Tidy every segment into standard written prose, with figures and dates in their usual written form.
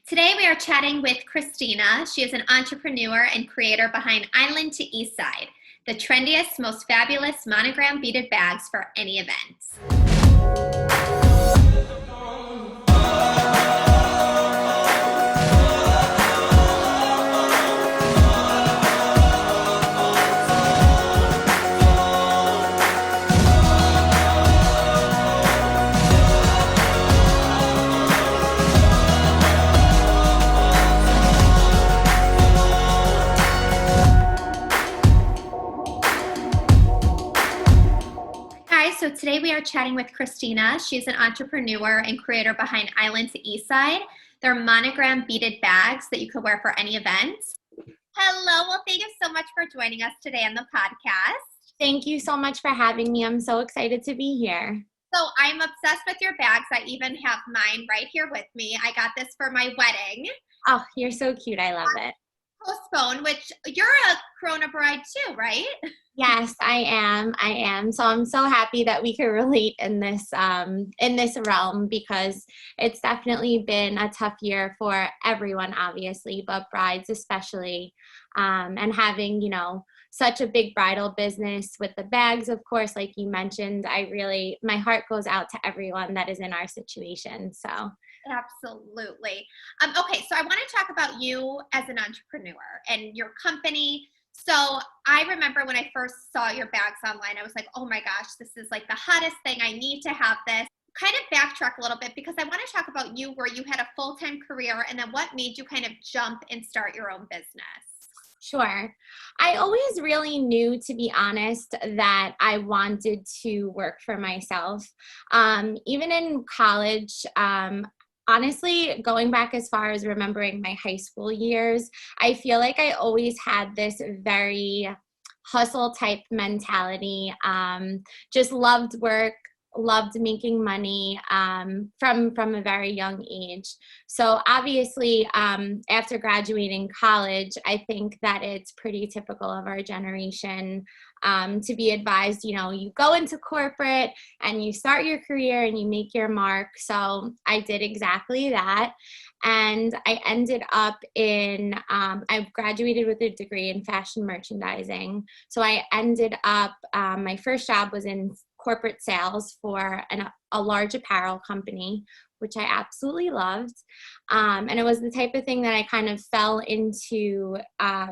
Today we are chatting with Christina. She is an entrepreneur and creator behind Island to East Side, the trendiest, most fabulous monogram beaded bags for any event. Hi, so today we are chatting with Christina. She's an entrepreneur and creator behind Island to East Side. They're monogram beaded bags that you could wear for any event. Hello, well, thank you so much for joining us today on the podcast. Thank you so much for having me. I'm so excited to be here. So I'm obsessed with your bags. I even have mine right here with me. I got this for my wedding. Oh, you're so cute. I love it. Postponed, which you're a Corona bride too, right? Yes, I am. So I'm so happy that we can relate in this realm, because it's definitely been a tough year for everyone, obviously, but brides especially. And having, such a big bridal business with the bags, of course, like you mentioned, my heart goes out to everyone that is in our situation. So absolutely. Okay, so I want to talk about you as an entrepreneur and your company. So I remember when I first saw your bags online, I was like, oh my gosh, this is like the hottest thing. I need to have this. Kind of backtrack a little bit, because I want to talk about you where you had a full-time career, and then what made you kind of jump and start your own business. Sure. I always really knew, to be honest, that I wanted to work for myself. Even in college, honestly, going back as far as remembering my high school years, I feel like I always had this very hustle type mentality. Just loved work, loved making money from a very young age. So obviously, after graduating college, I think that it's pretty typical of our generation to be advised, you go into corporate and you start your career and you make your mark. So I did exactly that. And I ended up I graduated with a degree in fashion merchandising. So I ended up, my first job was in corporate sales for a large apparel company, which I absolutely loved. And it was the type of thing that I kind of fell into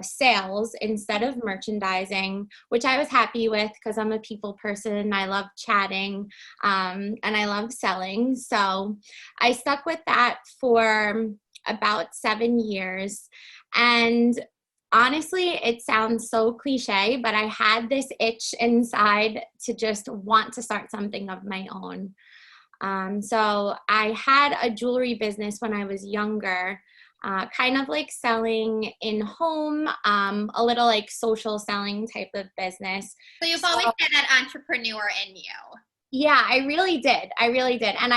sales instead of merchandising, which I was happy with because I'm a people person. I love chatting and I love selling. So I stuck with that for about 7 years. And honestly, it sounds so cliche, but I had this itch inside to just want to start something of my own. So I had a jewelry business when I was younger, kind of like selling in home, a little like social selling type of business. So you've always had that entrepreneur in you. Yeah, I really did. And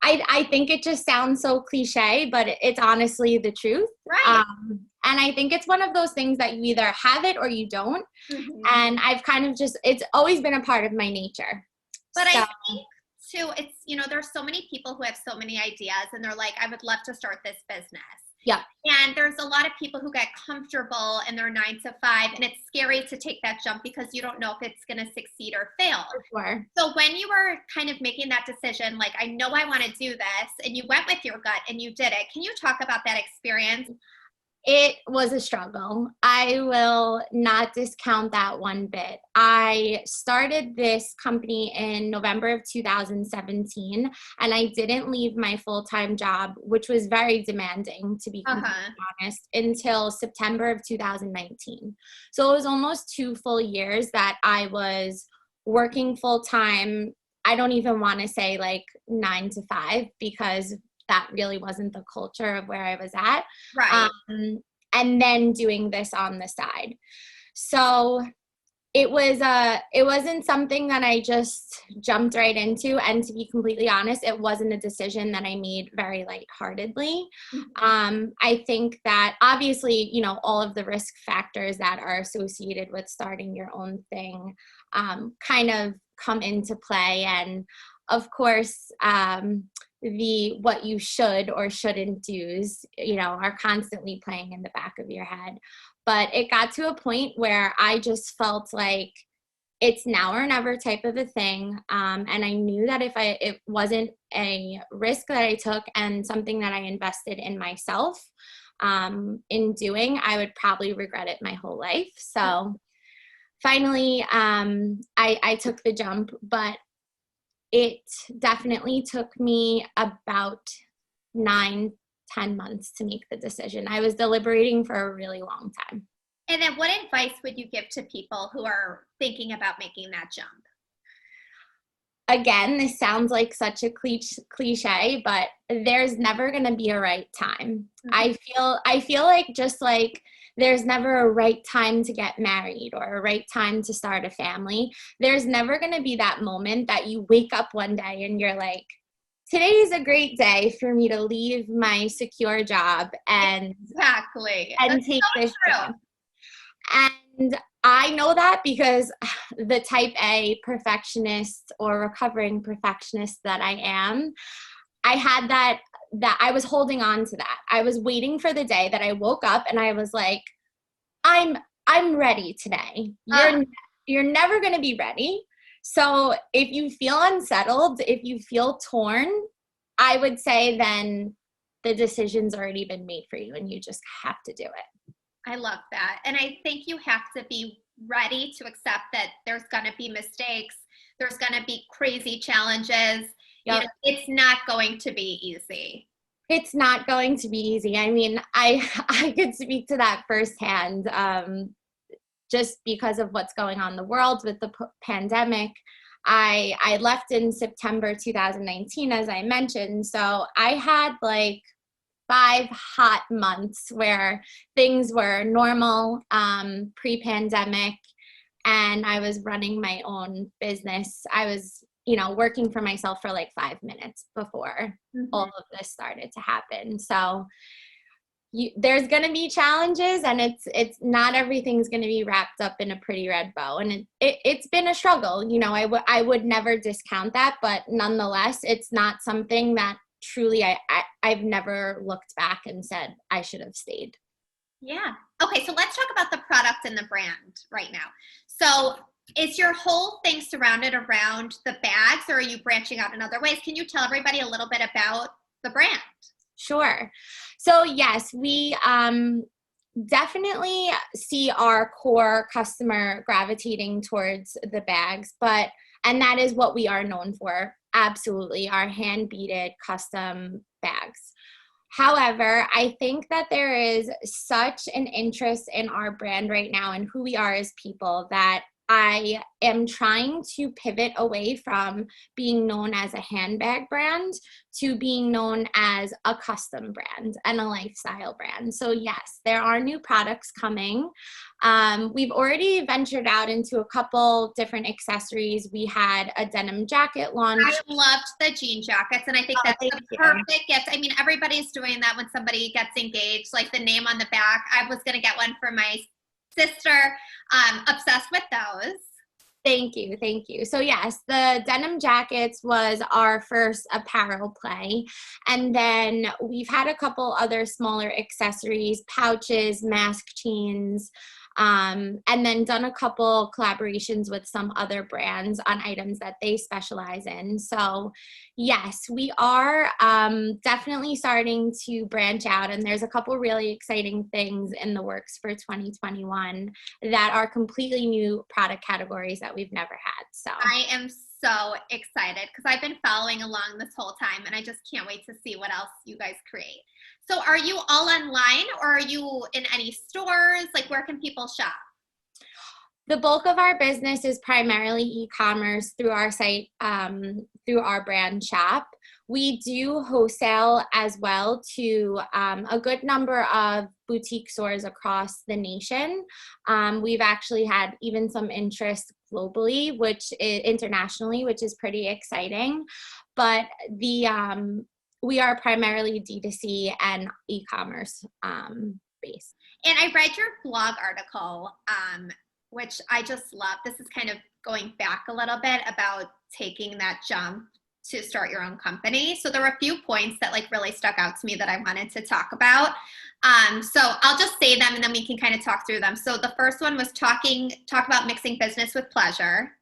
I think it just sounds so cliche, but it's honestly the truth. Right. And I think it's one of those things that you either have it or you don't. Mm-hmm. And I've kind of it's always been a part of my nature. But I think too, it's, there's so many people who have so many ideas and they're like, I would love to start this business. Yeah. And there's a lot of people who get comfortable in their 9 to 5, and it's scary to take that jump because you don't know if it's going to succeed or fail. For sure. So when you were kind of making that decision, like, I know I want to do this, and you went with your gut and you did it. Can you talk about that experience? It was a struggle. I will not discount that one bit. I started this company in November of 2017, and I didn't leave my full-time job, which was very demanding, to be completely honest, until September of 2019. So it was almost 2 full years that I was working full-time. I don't even want to say like 9 to 5, because that really wasn't the culture of where I was at. Right. And then doing this on the side. So it wasn't something that I just jumped right into. And to be completely honest, it wasn't a decision that I made very lightheartedly. Mm-hmm. I think that obviously, all of the risk factors that are associated with starting your own thing kind of come into play. And of course, what you should or shouldn't do's, are constantly playing in the back of your head. But it got to a point where I just felt like it's now or never type of a thing. And I knew that if it wasn't a risk that I took and something that I invested in myself in doing, I would probably regret it my whole life. So finally, I took the jump, but it definitely took me about 9-10 months to make the decision. I was deliberating for a really long time. And then what advice would you give to people who are thinking about making that jump? Again, this sounds like such a cliche, but there's never going to be a right time. Mm-hmm. I feel like just like there's never a right time to get married or a right time to start a family, there's never going to be that moment that you wake up one day and you're like, today is a great day for me to leave my secure job and take this job. And I know that because the type A perfectionist or recovering perfectionist that I am, I had that I was holding on to that. I was waiting for the day that I woke up and I was like, I'm ready today. You're never going to be ready. So if you feel unsettled, if you feel torn, I would say then the decision's already been made for you and you just have to do it. I love that. And I think you have to be ready to accept that there's going to be mistakes. There's going to be crazy challenges. Yep. It's not going to be easy. It's not going to be easy. I mean, I could speak to that firsthand just because of what's going on in the world with the pandemic. I left in September 2019, as I mentioned. So I had like 5 hot months where things were normal pre-pandemic, and I was running my own business. I was, working for myself for like 5 minutes before all of this started to happen. So there's going to be challenges, and it's not everything's going to be wrapped up in a pretty red bow. And it's been a struggle. I would never discount that, but nonetheless, it's not something that truly I've never looked back and said I should have stayed. Yeah. Okay, so let's talk about the product and the brand right now. So is your whole thing surrounded around the bags, or are you branching out in other ways? Can you tell everybody a little bit about the brand? Sure. So yes, we definitely see our core customer gravitating towards the bags, and that is what we are known for. Absolutely, our hand beaded custom bags. However, I think that there is such an interest in our brand right now and who we are as people that I am trying to pivot away from being known as a handbag brand to being known as a custom brand and a lifestyle brand. So yes, there are new products coming. We've already ventured out into a couple different accessories. We had a denim jacket launch. I loved the jean jackets, and I think that's the perfect gift. I mean, everybody's doing that when somebody gets engaged, like the name on the back. I was going to get one for my sister. Obsessed with those. Thank you. So yes, the denim jackets was our first apparel play. And then we've had a couple other smaller accessories, pouches, mask chains, and then done a couple collaborations with some other brands on items that they specialize in. So yes, we are definitely starting to branch out, and there's a couple really exciting things in the works for 2021 that are completely new product categories that we've never had. So I am so excited because I've been following along this whole time, and I just can't wait to see what else you guys create. So are you all online, or are you in any stores? Like, where can people shop? The bulk of our business is primarily e-commerce through our site, through our brand shop. We do wholesale as well to a good number of boutique stores across the nation. We've actually had even some interest globally, internationally, which is pretty exciting. But we are primarily D2C and e-commerce based. And I read your blog article, which I just love. This is kind of going back a little bit about taking that jump to start your own company. So there were a few points that like really stuck out to me that I wanted to talk about. So I'll just say them and then we can kind of talk through them. So the first one was talk about mixing business with pleasure.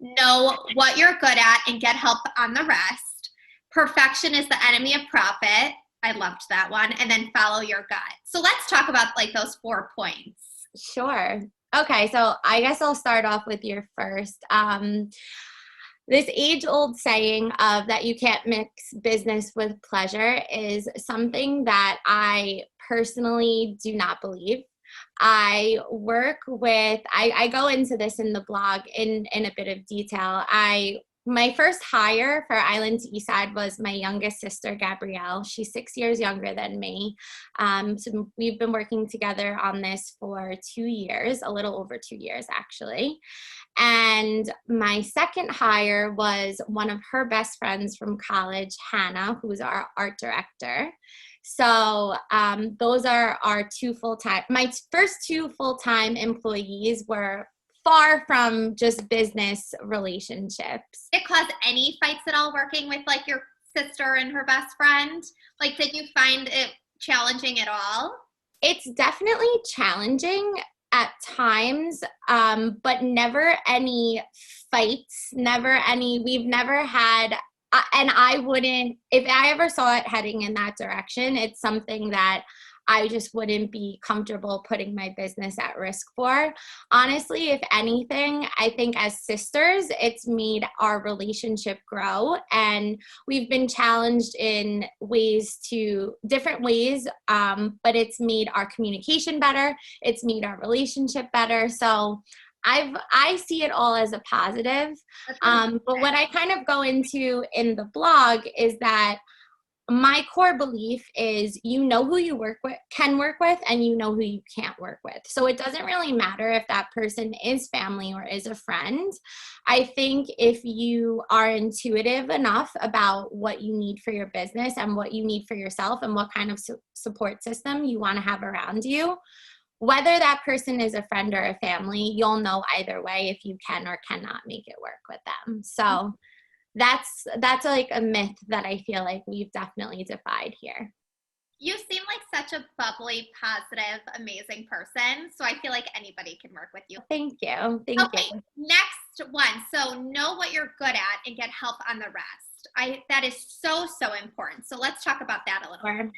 Know what you're good at and get help on the rest. Perfection is the enemy of profit. I loved that one. And then follow your gut. So let's talk about like those 4 points. Sure. Okay, so I guess I'll start off with your first. This age-old saying of that you can't mix business with pleasure is something that I personally do not believe. I work with, I go into this in the blog in a bit of detail. My first hire for Island to Eastside was my youngest sister, Gabrielle. She's 6 years younger than me. So we've been working together on this for 2 years, a little over 2 years actually. And my second hire was one of her best friends from college, Hannah, who's our art director. So those are our my first 2 full-time employees were far from just business relationships. Did it cause any fights at all working with like your sister and her best friend? Like, did you find it challenging at all? It's definitely challenging at times, but never any fights, we've never had, and I wouldn't, if I ever saw it heading in that direction, it's something that I just wouldn't be comfortable putting my business at risk for. Honestly, if anything, I think as sisters, it's made our relationship grow, and we've been challenged in different ways, but it's made our communication better. It's made our relationship better. So I see it all as a positive. But what I kind of go into in the blog is that my core belief is you know who you can work with, and you know who you can't work with. So it doesn't really matter if that person is family or is a friend. I think if you are intuitive enough about what you need for your business and what you need for yourself and what kind of support system you want to have around you, whether that person is a friend or a family, you'll know either way if you can or cannot make it work with them. So that's like a myth that I feel like we've definitely defied here. You seem like such a bubbly, positive, amazing person. So I feel like anybody can work with you. Thank you. Okay, next one. So know what you're good at and get help on the rest. That is so, so important. So let's talk about that a little bit.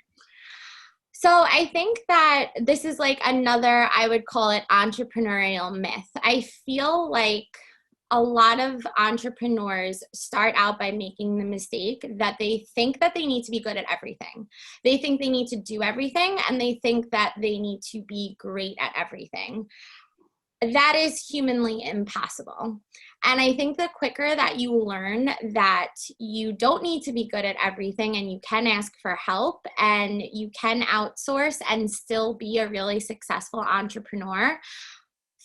So I think that this is like another, I would call it entrepreneurial myth. I feel like a lot of entrepreneurs start out by making the mistake that they think that they need to be good at everything. They think they need to do everything, and they think that they need to be great at everything. That is humanly impossible. And I think the quicker that you learn that you don't need to be good at everything, and you can ask for help, and you can outsource and still be a really successful entrepreneur,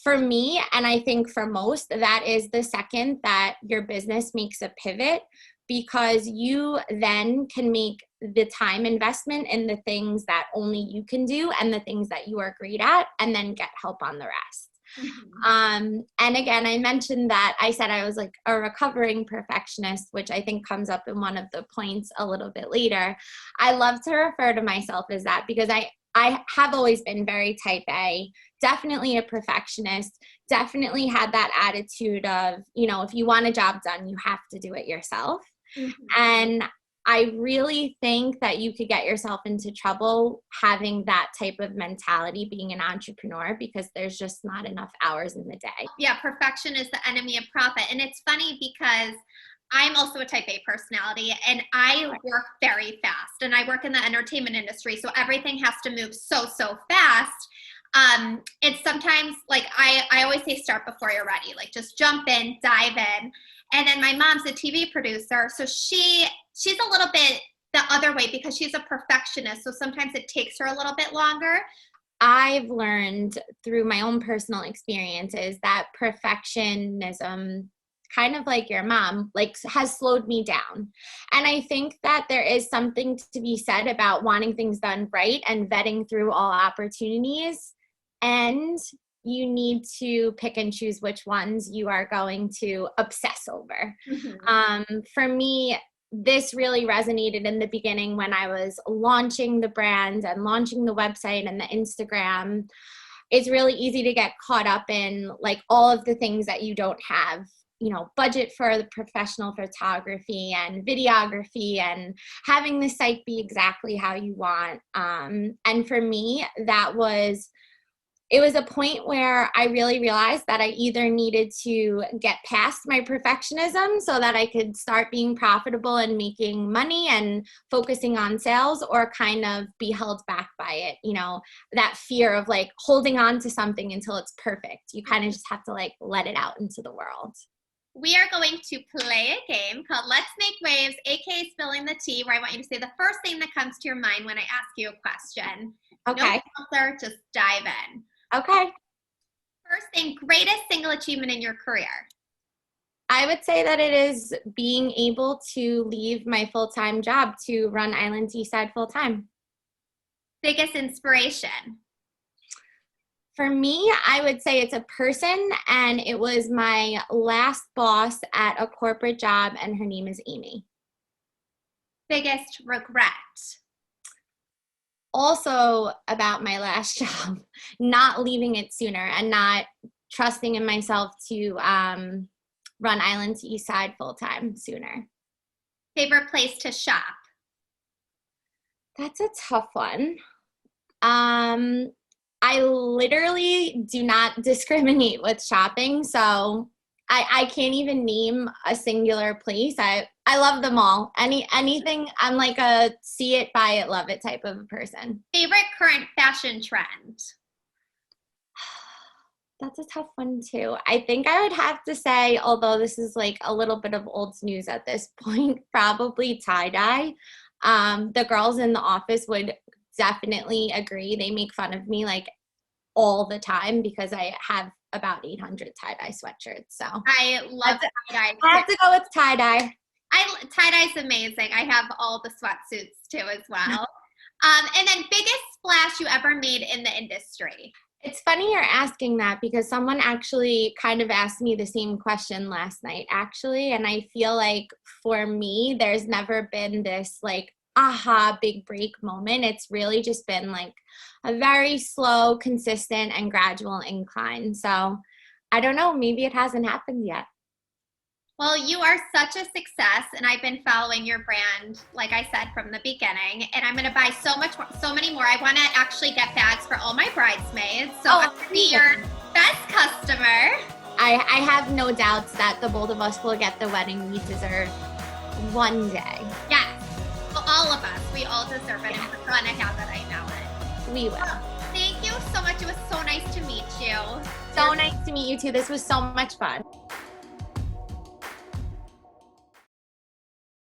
for me, and I think for most, that is the second that your business makes a pivot, because you then can make the time investment in the things that only you can do and the things that you are great at, and then get help on the rest. Mm-hmm. And again, I mentioned that I said I was like a recovering perfectionist, which I think comes up in one of the points a little bit later. I love to refer to myself as that because I have always been very type A, definitely a perfectionist, definitely had that attitude of, if you want a job done, you have to do it yourself. Mm-hmm. And I really think that you could get yourself into trouble having that type of mentality being an entrepreneur, because there's just not enough hours in the day. Yeah, perfection is the enemy of profit. And it's funny because I'm also a type A personality, and I work very fast, and I work in the entertainment industry. So everything has to move so, so fast. And sometimes like I always say, start before you're ready, like just jump in, dive in. And then my mom's a TV producer. So she's a little bit the other way because she's a perfectionist. So sometimes it takes her a little bit longer. I've learned through my own personal experiences that perfectionism, kind of like your mom, has slowed me down. And I think that there is something to be said about wanting things done right and vetting through all opportunities. And you need to pick and choose which ones you are going to obsess over. Mm-hmm. For me, this really resonated in the beginning when I was launching the brand and launching the website and the Instagram. It's really easy to get caught up in like all of the things that you don't have, budget for the professional photography and videography and having the site be exactly how you want. And for me, it was a point where I really realized that I either needed to get past my perfectionism so that I could start being profitable and making money and focusing on sales, or kind of be held back by it. That fear of like holding on to something until it's perfect. You kind of just have to like let it out into the world. We are going to play a game called Let's Make Waves, aka Spilling the Tea, where I want you to say the first thing that comes to your mind when I ask you a question. Okay. No filter, just dive in. Okay. First thing, greatest single achievement in your career? I would say that it is being able to leave my full-time job to run Island Teaside full-time. Biggest inspiration? For me, I would say it's a person, and it was my last boss at a corporate job, and her name is Amy. Biggest regret? Also about my last job, not leaving it sooner and not trusting in myself to run Island to East Side full-time sooner. Favorite place to shop? That's a tough one. I literally do not discriminate with shopping, so I can't even name a singular place. I love them all. Anything, I'm like a see it, buy it, love it type of a person. Favorite current fashion trend? That's a tough one too. I think I would have to say, although this is like a little bit of old news at this point, probably tie-dye. The girls in the office would definitely agree. They make fun of me like all the time because I have about 800 tie-dye sweatshirts. So I love tie-dye. I have to go with tie-dye. Tie-dye's amazing. I have all the sweatsuits too as well. And then biggest splash you ever made in the industry? It's funny you're asking that because someone actually kind of asked me the same question last night, actually. And I feel like for me, there's never been this like aha big break moment. It's really just been like a very slow, consistent, and gradual incline. So I don't know, maybe it hasn't happened yet. Well, you are such a success, and I've been following your brand, like I said, from the beginning, and I'm going to buy so many more. I want to actually get bags for all my bridesmaids, so I'm going to be your best customer. I have no doubts that the both of us will get the wedding we deserve one day. Yes. Well, all of us. We all deserve it, and we're going to have it. I know it. We will. Thank you so much. It was so nice to meet you. So nice to meet you too. This was so much fun.